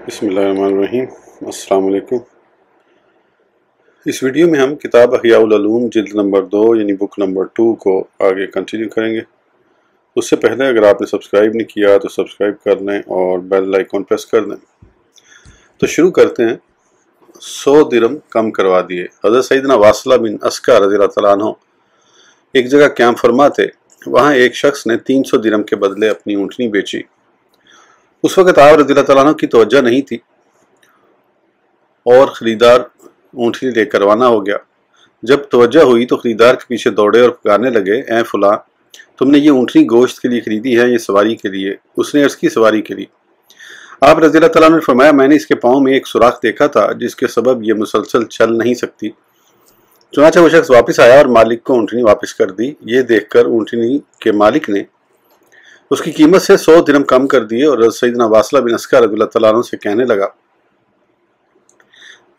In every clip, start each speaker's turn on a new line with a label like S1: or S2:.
S1: بسم اللہ الرحمن الرحیم۔ السلام علیکم۔ اس ویڈیو میں ہم کتاب احیاء العلوم جلد نمبر 2 یعنی بک نمبر 2 کو آگے کنٹینیو کریں گے۔ اس سے پہلے اگر آپ نے سبسکرائب نہیں کیا تو سبسکرائب کر لیں اور بیل آئیکن پریس کر دیں۔ تو شروع کرتے ہیں۔ 100 درہم کم کروا دیے۔ حضرت سیدنا واصلہ بن اسقع رضی اللہ تعالیٰ عنہ ایک جگہ قیام فرما تھے۔ وہاں ایک شخص نے 300 درہم کے بدلے اپنی اونٹنی بیچی۔ اس وقت آپ رضی اللہ تعالیٰ عنہ کی توجہ نہیں تھی اور خریدار اونٹنی لے کر روانہ ہو گیا۔ جب توجہ ہوئی تو خریدار کے پیچھے دوڑے اور پکارنے لگے، اے فلاں، تم نے یہ اونٹنی گوشت کے لیے خریدی ہے یا سواری کے لیے؟ اس نے عرض کی سواری کے لیے۔ آپ رضی اللہ تعالیٰ عنہ نے فرمایا، میں نے اس کے پاؤں میں ایک سوراخ دیکھا تھا جس کے سبب یہ مسلسل چل نہیں سکتی۔ چنانچہ وہ شخص واپس آیا اور مالک کو اونٹنی واپس کر دی۔ یہ دیکھ کر اونٹنی کے مالک نے اس کی قیمت سے 100 درہم کم کر دیے اور سیدنا واصلہ بن اسقع رضی اللہ تعالیٰ عنہ سے کہنے لگا،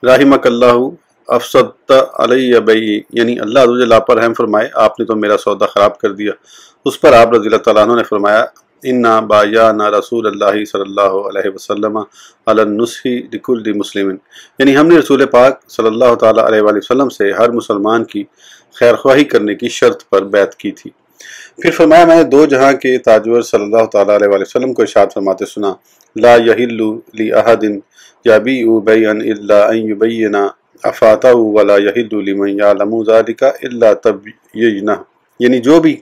S1: رحمک اللہ افسدت علی بیعی، یعنی اللہ عز و جل آپ پر رحم فرمائے، آپ نے تو میرا سودا خراب کر دیا۔ اس پر آپ رضی اللہ تعالیٰ عنہ نے فرمایا، انا بایعنا رسول اللہ صلی اللہ علیہ وسلم علی النصح لکل مسلم، یعنی ہم نے رسول پاک صلی اللہ تعالیٰ علیہ وآلہ وسلم سے ہر مسلمان کی خیر خواہی کرنے کی شرط پر بیعت کی تھی۔ پھر فرمایا، میں نے دو جہاں کے تاجور صلی اللہ تعالیٰ علیہ وآلہ وسلم کو ارشاد فرماتے سنا، لا یحل لأحد یبیع بیعا الا ان یبین افاتہ ولا یحل لمن یعلم ذلک الا تبیینہ، یعنی جو بھی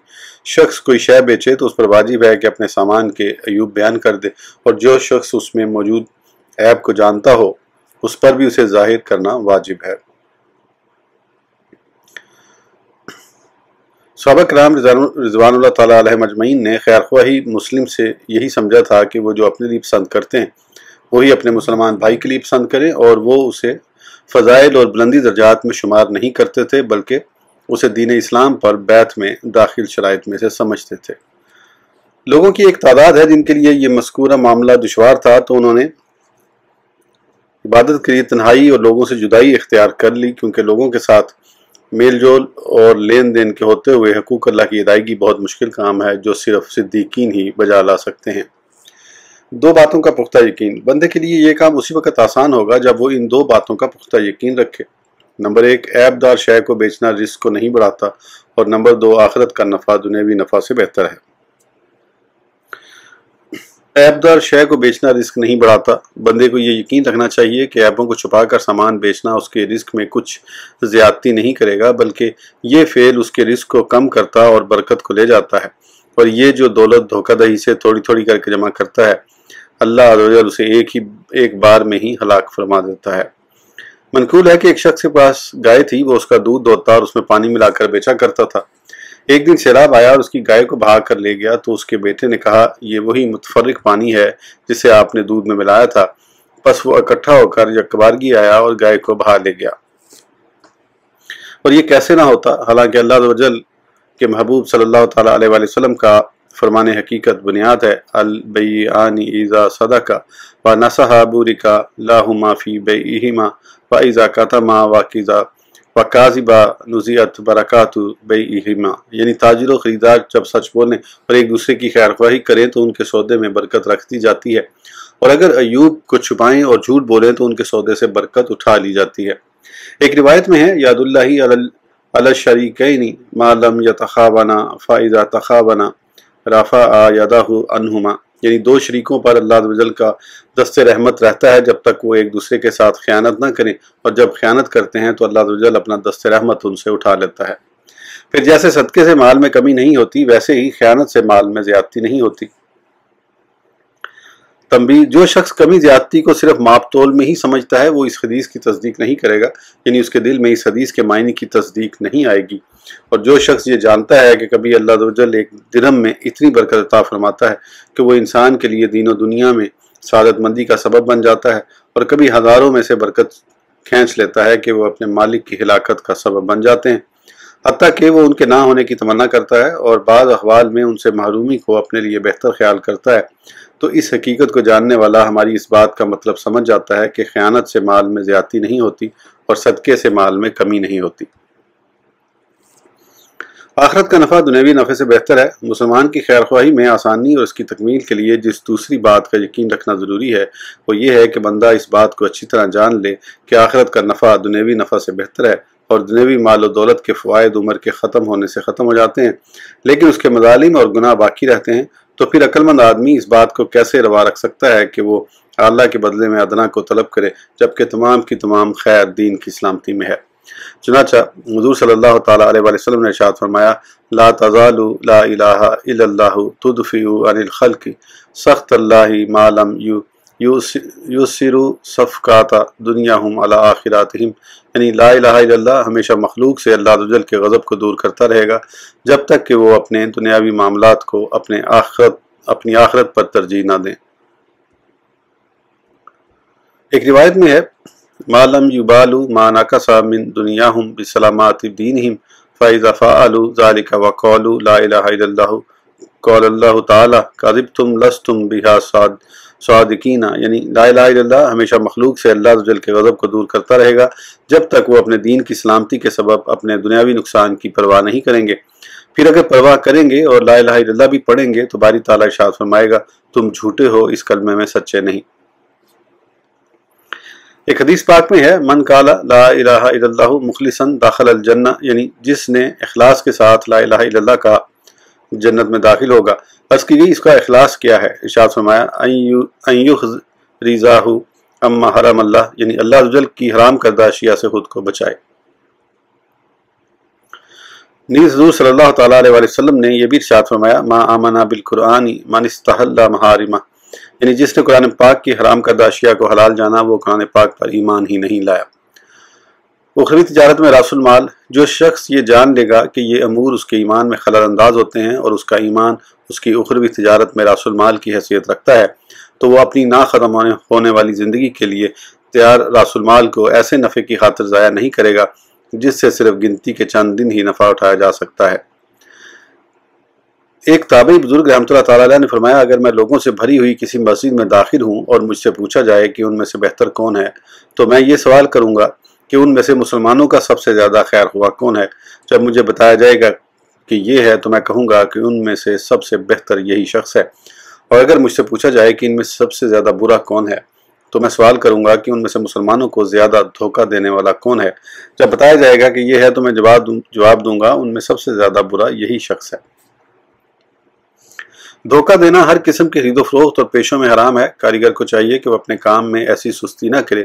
S1: شخص کوئی شے بیچے تو اس پر واجب ہے کہ اپنے سامان کے عیوب بیان کر دے، اور جو شخص اس میں موجود عیب کو جانتا ہو اس پر بھی اسے ظاہر کرنا واجب ہے۔ صحابہ کرام رضوان اللہ تعالیٰ علیہ مجمعین نے خیر خواہی مسلم سے یہی سمجھا تھا کہ وہ جو اپنے لیے پسند کرتے ہیں وہی اپنے مسلمان بھائی کے لیے پسند کریں، اور وہ اسے فضائل اور بلندی درجات میں شمار نہیں کرتے تھے بلکہ اسے دین اسلام پر بیعت میں داخل شرائط میں سے سمجھتے تھے۔ لوگوں کی ایک تعداد ہے جن کے لیے یہ مذکورہ معاملہ دشوار تھا، تو انہوں نے عبادت کے لیے تنہائی اور لوگوں سے جدائی اختیار کر لی، کیونکہ لوگوں کے ساتھ میل جول اور لین دین کے ہوتے ہوئے حقوق اللہ کی ادائیگی بہت مشکل کام ہے جو صرف صدیقین ہی بجا لا سکتے ہیں۔ دو باتوں کا پختہ یقین۔ بندے کے لیے یہ کام اسی وقت آسان ہوگا جب وہ ان دو باتوں کا پختہ یقین رکھے۔ نمبر 1، عیب دار شے کو بیچنا رزق کو نہیں بڑھاتا، اور نمبر 2، آخرت کا نفع دنیاوی نفع سے بہتر ہے۔ عیب دار شے کو بیچنا رزق نہیں بڑھاتا۔ بندے کو یہ یقین رکھنا چاہیے کہ عیبوں کو چھپا کر سامان بیچنا اس کے رزق میں کچھ زیادتی نہیں کرے گا، بلکہ یہ فعل اس کے رزق کو کم کرتا اور برکت کو لے جاتا ہے، اور یہ جو دولت دھوکہ دہی سے تھوڑی تھوڑی کر کے جمع کرتا ہے، اللہ عز و جل اسے ایک بار میں ہی ہلاک فرما دیتا ہے۔ منقول ہے کہ ایک شخص کے پاس گائے تھی، وہ اس کا دودھ دوہتا اور اس میں پانی ملا کر بیچا کرتا تھا۔ ایک دن سیلاب آیا اور اس کی گائے کو بہا کر لے گیا، تو اس کے بیٹے نے کہا، یہ وہی متفرق پانی ہے جسے آپ نے دودھ میں ملایا تھا۔ پس وہ اکٹھا ہو کر یکبارگی آیا اور گائے کو بہا لے گیا۔ اور یہ کیسے نہ ہوتا، حالانکہ اللہ عز و جل کے محبوب صلی اللہ تعالیٰ علیہ وآلہ وسلم کا فرمان حقیقت بنیاد ہے، البیعان اذا صدقا ونصحا بورکا لہما فی بیعہما واذا کتما وکاذبا نزعت برکات بیعہما، یعنی تاجر و خریدار جب سچ بولیں اور ایک دوسرے کی خیر خواہی کریں تو ان کے سودے میں برکت رکھ دی جاتی ہے، اور اگر عیوب کو چھپائیں اور جھوٹ بولیں تو ان کے سودے سے برکت اٹھا لی جاتی ہے۔ ایک روایت میں ہے، یاد اللہ علی الشریکین ما لم یتخابنا فاذا تخابنا رفع یدہ عنہما، یعنی دو شریکوں پر اللہ عز و جل کا دست رحمت رہتا ہے جب تک وہ ایک دوسرے کے ساتھ خیانت نہ کریں، اور جب خیانت کرتے ہیں تو اللہ عز و جل اپنا دست رحمت ان سے اٹھا لیتا ہے۔ پھر جیسے صدقے سے مال میں کمی نہیں ہوتی، ویسے ہی خیانت سے مال میں زیادتی نہیں ہوتی۔ تنبیہ، جو شخص کمی زیادتی کو صرف ماپ تول میں ہی سمجھتا ہے وہ اس حدیث کی تصدیق نہیں کرے گا، یعنی اس کے دل میں اس حدیث کے معنی کی تصدیق نہیں آئے گی۔ اور جو شخص یہ جانتا ہے کہ کبھی اللہ عز و جل ایک درہم میں اتنی برکت عطا فرماتا ہے کہ وہ انسان کے لیے دین و دنیا میں سعادت مندی کا سبب بن جاتا ہے، اور کبھی ہزاروں میں سے برکت کھینچ لیتا ہے کہ وہ اپنے مالک کی ہلاکت کا سبب بن جاتے ہیں، حتیٰ کہ وہ ان کے نہ ہونے کی تمنا کرتا ہے اور بعض احوال میں ان سے محرومی کو اپنے لیے بہتر خیال کرتا ہے، تو اس حقیقت کو جاننے والا ہماری اس بات کا مطلب سمجھ جاتا ہے کہ خیانت سے مال میں زیادتی نہیں ہوتی اور صدقے سے مال میں کمی نہیں ہوتی۔ آخرت کا نفع دنیاوی نفع سے بہتر ہے۔ مسلمان کی خیر خواہی میں آسانی اور اس کی تکمیل کے لیے جس دوسری بات کا یقین رکھنا ضروری ہے وہ یہ ہے کہ بندہ اس بات کو اچھی طرح جان لے کہ آخرت کا نفع دنیاوی نفع سے بہتر ہے، اور دنیاوی مال و دولت کے فوائد عمر کے ختم ہونے سے ختم ہو جاتے ہیں، لیکن اس کے مظالم اور گناہ باقی رہتے ہیں۔ تو پھر عقل مند آدمی اس بات کو کیسے روا رکھ سکتا ہے کہ وہ اللہ کے بدلے میں ادنا کو طلب کرے، جبکہ تمام کی تمام خیر دین کی سلامتی میں ہے۔ چنانچہ حضور صلی اللہ تعالیٰ علیہ وسلم نے ارشاد فرمایا، لا تزال لا الہ الا اللہ تدفع عن الخلق سخط اللہ ما لم یسروا صفقات دنیاہم علی آخراتہم، یعنی لا الہ الا اللہ ہمیشہ مخلوق سے اللہ عز و جل کے غضب کو دور کرتا رہے گا جب تک کہ وہ اپنے دنیاوی معاملات کو اپنی آخرت پر ترجیح نہ دیں۔ ایک روایت میں ہے، ما لم یبالوا ما نقص من دنیاہم بسلامات دینہم فاذا فعلوا ذلك وقالوا لا الہ الا اللہ قال اللہ تعالی کذبتم لستم بہا صادقین، یعنی لا الہ الا اللہ ہمیشہ مخلوق سے اللہ عز و جل کے غضب کو دور کرتا رہے گا جب تک وہ اپنے دین کی سلامتی کے سبب اپنے دنیاوی نقصان کی پرواہ نہیں کریں گے۔ پھر اگر پرواہ کریں گے اور لا الہ الا اللہ بھی پڑھیں گے تو باری تعالیٰ ارشاد فرمائے گا، تم جھوٹے ہو، اس کلمے میں سچے نہیں۔ ایک حدیث پاک میں ہے، من قال لا الہ الا اللہ مخلصا دخل الجنہ، یعنی جس نے اخلاص کے ساتھ لا الہ الا اللہ کا جنت میں داخل ہوگا۔ عرض کی گئی اس کا اخلاص کیا ہے؟ ارشاد فرمایا، ان یحرزہ اما حرم اللہ، یعنی اللہ عز و جل کی حرام کردہ اشیاء سے خود کو بچائے۔ نیز حضور صلی اللہ تعالیٰ علیہ وسلم نے یہ بھی ارشاد فرمایا، ما آمنا بالقرآن من استحل محارمہ، یعنی جس نے قرآن پاک کی حرام کردہ اشیاء کو حلال جانا وہ قرآن پاک پر ایمان ہی نہیں لایا۔ اخروی تجارت میں راس المال، جو شخص یہ جان لے گا کہ یہ امور اس کے ایمان میں خلل انداز ہوتے ہیں اور اس کا ایمان اس کی اخروی تجارت میں راس المال کی حیثیت رکھتا ہے، تو وہ اپنی نا ختم ہونے والی زندگی کے لیے تیار راس المال کو ایسے نفع کی خاطر ضائع نہیں کرے گا جس سے صرف گنتی کے چند دن ہی نفع اٹھایا جا سکتا ہے۔ ایک تابعی بزرگ رحمۃ اللہ تعالیٰ علیہ نے فرمایا، اگر میں لوگوں سے بھری ہوئی کسی مسجد میں داخل ہوں اور مجھ سے پوچھا جائے کہ ان میں سے بہتر کون ہے تو میں یہ سوال کروں گا کہ ان میں سے مسلمانوں کا سب سے زیادہ خیر خواہ کون ہے۔ جب مجھے بتایا جائے گا کہ یہ ہے تو میں کہوں گا کہ ان میں سے سب سے بہتر یہی شخص ہے، اور اگر مجھ سے پوچھا جائے کہ ان میں سے سب سے زیادہ برا کون ہے تو میں سوال کروں گا کہ ان میں سے مسلمانوں کو زیادہ دھوکہ دینے والا کون ہے۔ جب بتایا جائے گا کہ یہ ہے تو میں جواب دوں گا ان میں سب سے زیادہ برا یہی شخص ہے۔ دھوکہ دینا ہر قسم کی خرید و فروخت اور پیشوں میں حرام ہے۔ کاریگر کو چاہیے کہ وہ اپنے کام میں ایسی سستی نہ کرے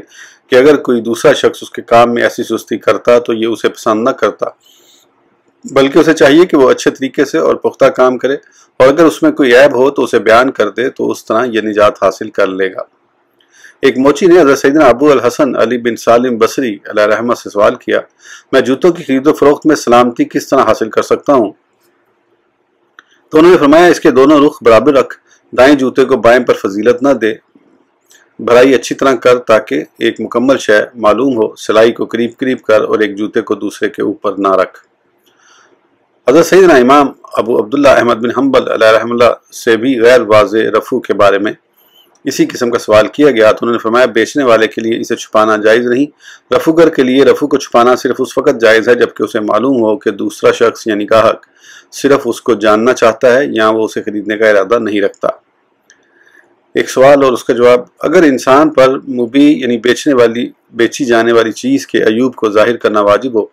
S1: کہ اگر کوئی دوسرا شخص اس کے کام میں ایسی سستی کرتا تو یہ اسے پسند نہ کرتا، بلکہ اسے چاہیے کہ وہ اچھے طریقے سے اور پختہ کام کرے، اور اگر اس میں کوئی عیب ہو تو اسے بیان کر دے تو اس طرح یہ نجات حاصل کر لے گا۔ ایک موچی نے حضرت سیدنا ابو الحسن علی بن سالم بصری علیہ رحمہ سے سوال کیا، میں جوتوں کی خرید و فروخت میں سلامتی کس طرح حاصل کر سکتا ہوں؟ تو انہوں نے فرمایا، اس کے دونوں رخ برابر رکھ، دائیں جوتے کو بائیں پر فضیلت نہ دے، بھرائی اچھی طرح کر تاکہ ایک مکمل شے معلوم ہو، سلائی کو قریب قریب کر اور ایک جوتے کو دوسرے کے اوپر نہ رکھ۔ حضرت سیدنا امام ابو عبداللہ احمد بن حنبل علیہ رحمہ اللہ سے بھی غیر واضح رفع کے بارے میں اسی قسم کا سوال کیا گیا تو انہوں نے فرمایا، بیچنے والے کے لیے اسے چھپانا جائز نہیں، رفوگر کے لیے رفع کو چھپانا صرف اس وقت جائز ہے جبکہ اسے معلوم ہو کہ دوسرا شخص یعنی گاہک صرف اس کو جاننا چاہتا ہے یا وہ اسے خریدنے کا ارادہ نہیں رکھتا۔ ایک سوال اور اس کا جواب، اگر انسان پر مبیع یعنی بیچی جانے والی چیز کے عیوب کو ظاہر کرنا واجب ہو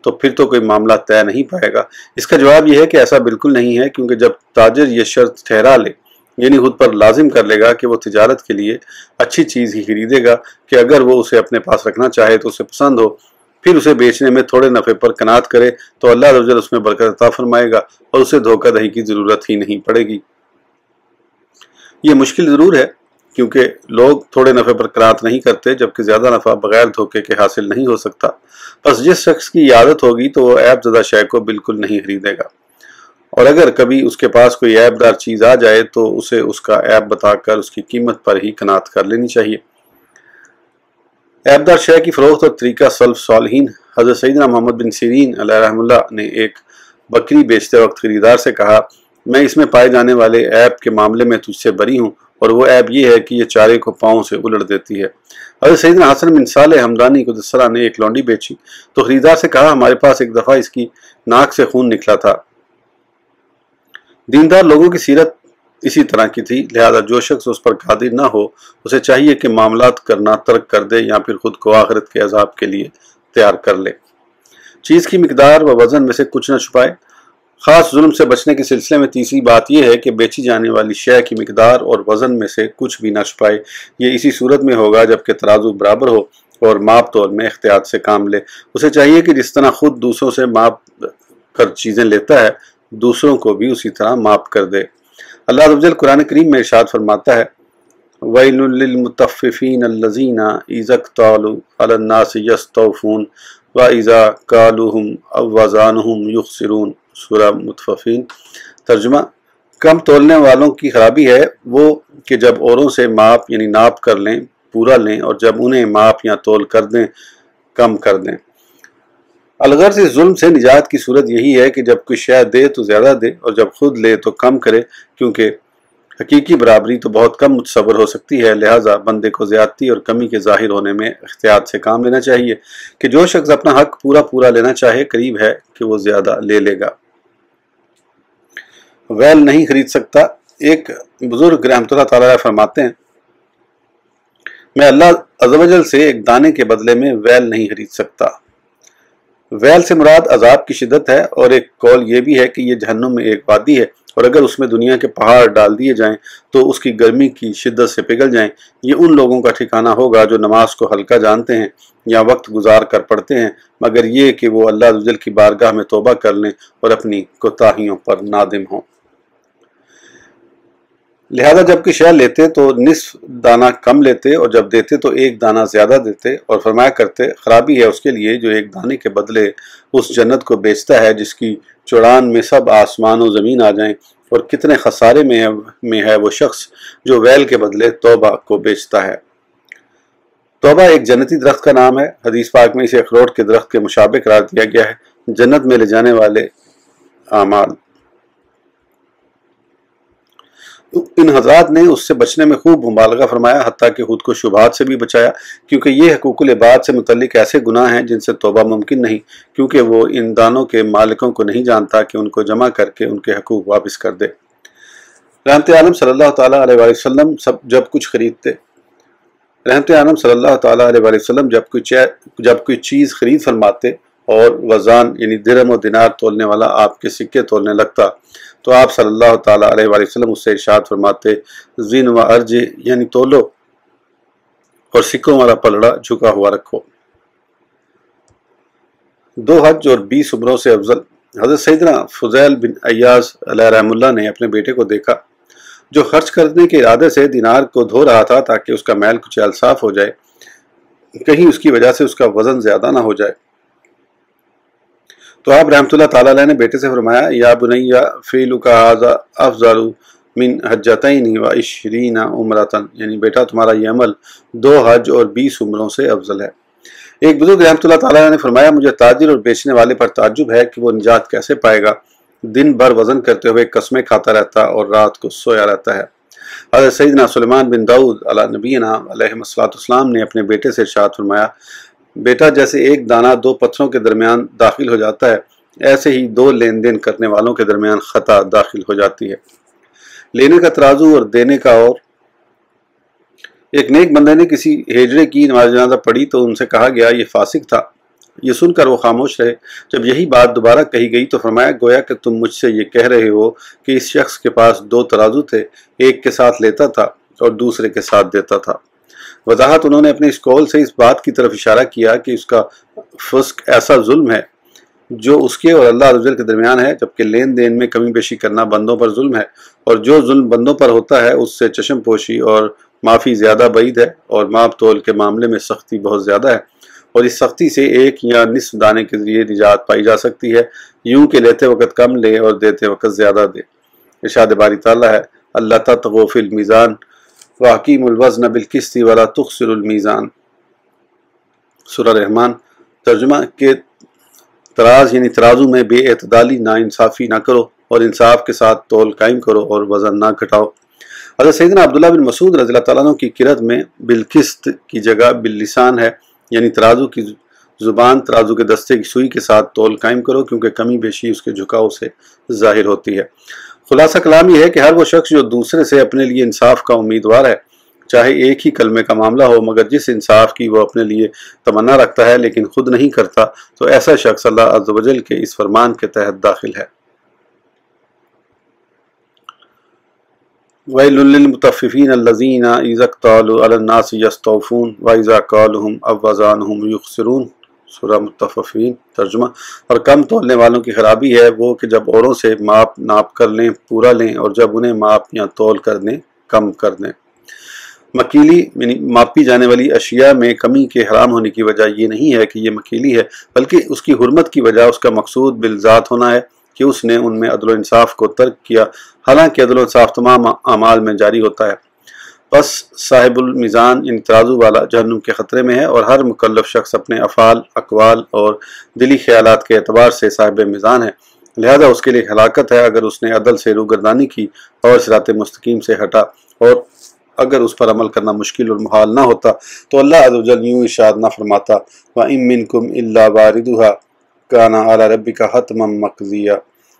S1: تو پھر تو کوئی معاملہ طے نہیں پائے گا۔ اس کا جواب یہ ہے کہ ایسا بالکل نہیں ہے، کیونکہ جب تاجر یہ شرط ٹھہرا لے یعنی خود پر لازم کر لے گا کہ وہ تجارت کے لیے اچھی چیز ہی خریدے گا کہ اگر وہ اسے اپنے پاس رکھنا چاہے تو اسے پسند ہو، پھر اسے بیچنے میں تھوڑے نفع پر قناعت کرے تو اللہ عز و جل اس میں برکت عطا فرمائے گا اور اسے دھوکہ دہی کی ضرورت ہی نہیں پڑے گی۔ یہ مشکل ضرور ہے کیونکہ لوگ تھوڑے نفع پر قناعت نہیں کرتے جبکہ زیادہ نفع بغیر دھوکے کے حاصل نہیں ہو سکتا۔ بس جس شخص کی یہ عادت ہوگی تو وہ عیب زدہ شے کو بالکل نہیں خریدے گا، اور اگر کبھی اس کے پاس کوئی عیب دار چیز آ جائے تو اسے اس کا عیب بتا کر اس کی قیمت پر ہی قناعت کر لینی چاہیے۔ عیب دار شے کی فروخت اور طریقہ سلف صالحین، حضرت سیدنا محمد بن سیرین علیہ رحمہ اللہ نے ایک بکری بیچتے وقت خریدار سے کہا، میں اس میں پائے جانے والے عیب کے معاملے میں تجھ سے بری ہوں، اور وہ عیب یہ ہے کہ یہ چارے کو پاؤں سے الٹ دیتی ہے۔ حضرت سیدنا حسن بن صالح ہمدانی قدس سرہ نے ایک لونڈی بیچی تو خریدار سے کہا ہمارے پاس ایک دفعہ اس کی ناک سے خون نکلا تھا۔ دیندار لوگوں کی سیرت اسی طرح کی تھی، لہذا جو شخص اس پر قادر نہ ہو اسے چاہیے کہ معاملات کرنا ترک کر دے یا پھر خود کو آخرت کے عذاب کے لیے تیار کر لے۔ چیز کی مقدار و وزن میں سے کچھ نہ چھپائے۔ خاص ظلم سے بچنے کے سلسلے میں تیسری بات یہ ہے کہ بیچی جانے والی شے کی مقدار اور وزن میں سے کچھ بھی نہ چھپائے۔ یہ اسی صورت میں ہوگا جبکہ ترازو برابر ہو اور ماپ تول میں احتیاط سے کام لے۔ اسے چاہیے کہ جس طرح خود دوسروں سے ماپ کر چیزیں لیتا ہے دوسروں کو بھی اسی طرح ماپ کر دے۔ اللہ عز و جل قرآن کریم میں ارشاد فرماتا ہے وَيْلٌ لِّلْمُطَفِّفِينَ الَّذِينَ إِذَا اكْتَالُوا عَلَى النَّاسِ يَسْتَوْفُونَ وَإِذَا كَالُوهُمْ أَوْ وَزَانُوهُمْ يُخْسِرُونَ۔ سورہ مطففین۔ ترجمہ، کم تولنے والوں کی خرابی ہے وہ کہ جب اوروں سے ماپ یعنی ناپ کر لیں پورا لیں اور جب انہیں ماپ یا تول کر دیں کم کر دیں۔ الغرض اس ظلم سے نجات کی صورت یہی ہے کہ جب کوئی شے دے تو زیادہ دے اور جب خود لے تو کم کرے، کیونکہ حقیقی برابری تو بہت کم متصور ہو سکتی ہے، لہٰذا بندے کو زیادتی اور کمی کے ظاہر ہونے میں احتیاط سے کام لینا چاہیے کہ جو شخص اپنا حق پورا لینا چاہے قریب ہے کہ وہ زیادہ لے لے گا۔ ویل نہیں خرید سکتا۔ ایک بزرگ رحمۃ اللہ تعالیٰ فرماتے ہیں میں اللہ عز و جل سے ایک دانے کے بدلے میں ویل نہیں خرید سکتا۔ ویل سے مراد عذاب کی شدت ہے، اور ایک قول یہ بھی ہے کہ یہ جہنم میں ایک وادی ہے اور اگر اس میں دنیا کے پہاڑ ڈال دیے جائیں تو اس کی گرمی کی شدت سے پگھل جائیں۔ یہ ان لوگوں کا ٹھکانہ ہوگا جو نماز کو ہلکا جانتے ہیں یا وقت گزار کر پڑھتے ہیں، مگر یہ کہ وہ اللہ عز و جل کی بارگاہ میں توبہ کر لیں اور اپنی کوتاہیوں پر نادم ہوں۔ لہذا جب کہ شے لیتے تو نصف دانہ کم لیتے اور جب دیتے تو ایک دانہ زیادہ دیتے، اور فرمایا کرتے خرابی ہے اس کے لیے جو ایک دانے کے بدلے اس جنت کو بیچتا ہے جس کی چڑان میں سب آسمان و زمین آ جائیں، اور کتنے خسارے میں ہے وہ شخص جو ویل کے بدلے توبہ کو بیچتا ہے۔ توبہ ایک جنتی درخت کا نام ہے۔ حدیث پاک میں اسے اخروٹ کے درخت کے مشابہ قرار دیا گیا ہے۔ جنت میں لے جانے والے اعمال۔ ان حضرات نے اس سے بچنے میں خوب مبالغہ فرمایا، حتیٰ کہ خود کو شبہات سے بھی بچایا، کیونکہ یہ حقوق العباد سے متعلق ایسے گناہ ہیں جن سے توبہ ممکن نہیں، کیونکہ وہ ان دانوں کے مالکوں کو نہیں جانتا کہ ان کو جمع کر کے ان کے حقوق واپس کر دے۔ رحمت عالم صلی اللہ تعالیٰ علیہ وآلہ وسلم جب کچھ خریدتے رحمت عالم صلی اللہ تعالیٰ علیہ وآلہ وسلم جب کوئی چیز خرید فرماتے اور وزان یعنی درہم و دینار تولنے والا آپ کے سکے تولنے لگتا تو آپ صلی اللہ تعالیٰ علیہ وآلہ وسلم اس سے ارشاد فرماتے زین و ارج یعنی تولو اور سکوں والا پلڑا جھکا ہوا رکھو۔ 2 حج اور 20 عمروں سے افضل۔ حضرت سیدنا فضیل بن عیاض علیہ رحم اللہ نے اپنے بیٹے کو دیکھا جو خرچ کرنے کے ارادے سے دینار کو دھو رہا تھا تاکہ اس کا میل کچیل صاف ہو جائے، کہیں اس کی وجہ سے اس کا وزن زیادہ نہ ہو جائے۔ تو آپ رحمت اللہ تعالیٰ علیہ نے بیٹے سے فرمایا یا بنیہ فعلک ھذا افضل من حجتین و 20 عمرۃ، یعنی بیٹا تمہارا یہ عمل 2 حج اور 20 عمروں سے افضل ہے۔ ایک بزرگ رحمت اللہ تعالیٰ نے فرمایا مجھے تاجر اور بیچنے والے پر تعجب ہے کہ وہ نجات کیسے پائے گا، دن بھر وزن کرتے ہوئے قسمیں کھاتا رہتا اور رات کو سویا رہتا ہے۔ حضرت سیدنا سلیمان بن داؤد علی نبینا علیہ السلام نے اپنے بیٹے سے ارشاد فرمایا بیٹا جیسے ایک دانہ 2 پتھروں کے درمیان داخل ہو جاتا ہے ایسے ہی 2 لین دین کرنے والوں کے درمیان خطا داخل ہو جاتی ہے۔ لینے کا ترازو اور دینے کا اور۔ ایک نیک بندے نے کسی ہجڑے کی نماز جنازہ پڑھی تو ان سے کہا گیا یہ فاسق تھا۔ یہ سن کر وہ خاموش رہے۔ جب یہی بات دوبارہ کہی گئی تو فرمایا گویا کہ تم مجھ سے یہ کہہ رہے ہو کہ اس شخص کے پاس 2 ترازو تھے، ایک کے ساتھ لیتا تھا اور دوسرے کے ساتھ دیتا تھا۔ وضاحت انہوں نے اپنے اس قول سے اس بات کی طرف اشارہ کیا کہ اس کا فسق ایسا ظلم ہے جو اس کے اور اللہ عز و جل کے درمیان ہے، جبکہ لین دین میں کمی بیشی کرنا بندوں پر ظلم ہے، اور جو ظلم بندوں پر ہوتا ہے اس سے چشم پوشی اور معافی زیادہ بعید ہے، اور ماپ تول کے معاملے میں سختی بہت زیادہ ہے، اور اس سختی سے 1 یا نصف دانے کے ذریعے نجات پائی جا سکتی ہے، یوں کہ لیتے وقت کم لے اور دیتے وقت زیادہ دے۔ ارشاد باری تعالیٰ ہے اللہ تطغوا فی المیزان وَأَقِیمُوا الْوَزْنَ بِالْقِسْطِ وَلَا تُخْسِرُوا الْمِیزَانَ۔ سورہ رحمان۔ ترجمہ کہ تراز یعنی ترازو میں بے اعتدالی نا انصافی نہ کرو اور انصاف کے ساتھ تول قائم کرو اور وزن نہ گھٹاؤ۔ حضرت سیدنا عبداللہ بن مسعود رضی اللہ تعالیٰ عنہ کی قرأت میں بالقسط کی جگہ باللسان ہے، یعنی ترازو کی زبان ترازو کے دستے کی سوئی کے ساتھ تول قائم کرو، کیونکہ کمی بیشی اس کے جھکاؤ سے ظاہر ہوتی ہے۔ خلاصہ کلام یہ ہے کہ ہر وہ شخص جو دوسرے سے اپنے لیے انصاف کا امیدوار ہے، چاہے ایک ہی کلمے کا معاملہ ہو، مگر جس انصاف کی وہ اپنے لیے تمنا رکھتا ہے لیکن خود نہیں کرتا، تو ایسا شخص اللہ عز و جل کے اس فرمان کے تحت داخل ہے۔ وَيْلٌ لِّلْمُطَفِّفِينَ الَّذِينَ إِذَا اكْتَالُوا عَلَى النَّاسِ يَسْتَوْفُونَ وَإِذَا كَالُوهُمْ أَوْ وَزَنُوهُمْ يُخْسِرُونَ۔ سورہ مطففین ترجمہ۔ اور کم تولنے والوں کی خرابی ہے وہ کہ جب اوروں سے ناپ کر لیں پورا لیں، اور جب انہیں ماپ یا تول کر دیں کم کر دیں۔ مکیلی یعنی ماپی جانے والی اشیاء میں کمی کے حرام ہونے کی وجہ یہ نہیں ہے کہ یہ مکیلی ہے، بلکہ اس کی حرمت کی وجہ اس کا مقصود بالذات ہونا ہے کہ اس نے ان میں عدل و انصاف کو ترک کیا، حالانکہ عدل و انصاف تمام اعمال میں جاری ہوتا ہے۔ بس صاحب المیزان یعنی ترازو والا جہنم کے خطرے میں ہے، اور ہر مکلف شخص اپنے افعال، اقوال اور دلی خیالات کے اعتبار سے صاحب میزان ہے، لہذا اس کے لیے ہلاکت ہے اگر اس نے عدل سے روگردانی کی اور صراط مستقیم سے ہٹا، اور اگر اس پر عمل کرنا مشکل اور محال نہ ہوتا تو اللہ عز و جل یوں ارشاد نہ فرماتا وَإِن مِّنكُمْ إِلَّا وَارِدُهَا كَانَ عَلَى رَبِّكَ حَتْمًا مَّقْضِيًّا۔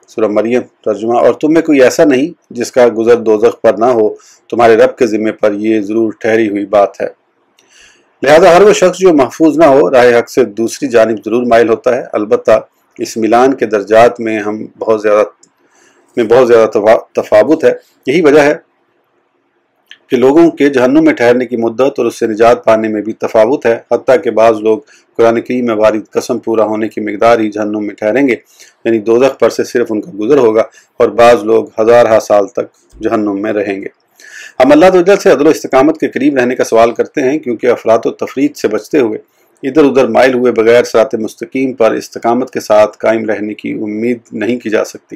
S1: سورہ مریم ترجمہ۔ اور تم میں کوئی ایسا نہیں جس کا گزر دوزخ پر نہ ہو، تمہارے رب کے ذمے پر یہ ضرور ٹھہری ہوئی بات ہے۔ لہذا ہر وہ شخص جو محفوظ نہ ہو راہ حق سے دوسری جانب ضرور مائل ہوتا ہے۔ البتہ اس ملان کے درجات میں بہت زیادہ تفاوت ہے۔ یہی وجہ ہے کہ لوگوں کے جہنم میں ٹھہرنے کی مدت اور اس سے نجات پانے میں بھی تفاوت ہے، حتیٰ کہ بعض لوگ قرآن کریم میں وارد قسم پورا ہونے کی مقدار ہی جہنم میں ٹھہریں گے، یعنی دوزخ پر سے صرف ان کا گزر ہوگا، اور بعض لوگ ہزارہ سال تک جہنم میں رہیں گے۔ ہم اللہ تعالیٰ سے عدل و استقامت کے قریب رہنے کا سوال کرتے ہیں، کیونکہ افراط و تفریط سے بچتے ہوئے ادھر ادھر مائل ہوئے بغیر صراط مستقیم پر استقامت کے ساتھ قائم رہنے کی امید نہیں کی جا سکتی،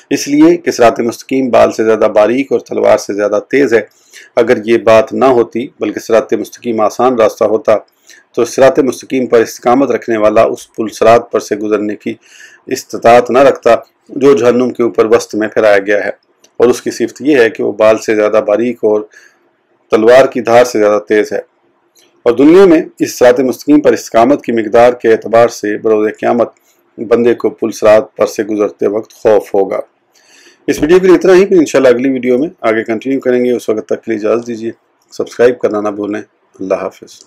S1: اس لیے کہ صراط مستقیم بال سے زیادہ باریک اور تلوار سے زیادہ تیز ہے۔ اگر یہ بات نہ ہوتی بلکہ صراط مستقیم آسان راستہ ہوتا تو صراط مستقیم پر استقامت رکھنے والا اس پل صراط پر سے گزرنے کی استطاعت نہ رکھتا جو جہنم کے اوپر وسط میں پھیلایا گیا ہے، اور اس کی صفت یہ ہے کہ وہ بال سے زیادہ باریک اور تلوار کی دھار سے زیادہ تیز ہے، اور دنیا میں اس صراط مستقیم پر استقامت کی مقدار کے اعتبار سے بروز قیامت بندے کو پل صراط پر سے گزرتے وقت خوف ہوگا۔ اس ویڈیو کے لیے اتنا ہی، پھر انشاءاللہ اگلی ویڈیو میں آگے کنٹینیو کریں گے۔ اس وقت تک کے لیے اجازت دیجیے، سبسکرائب کرنا نہ بھولیں۔ اللہ حافظ۔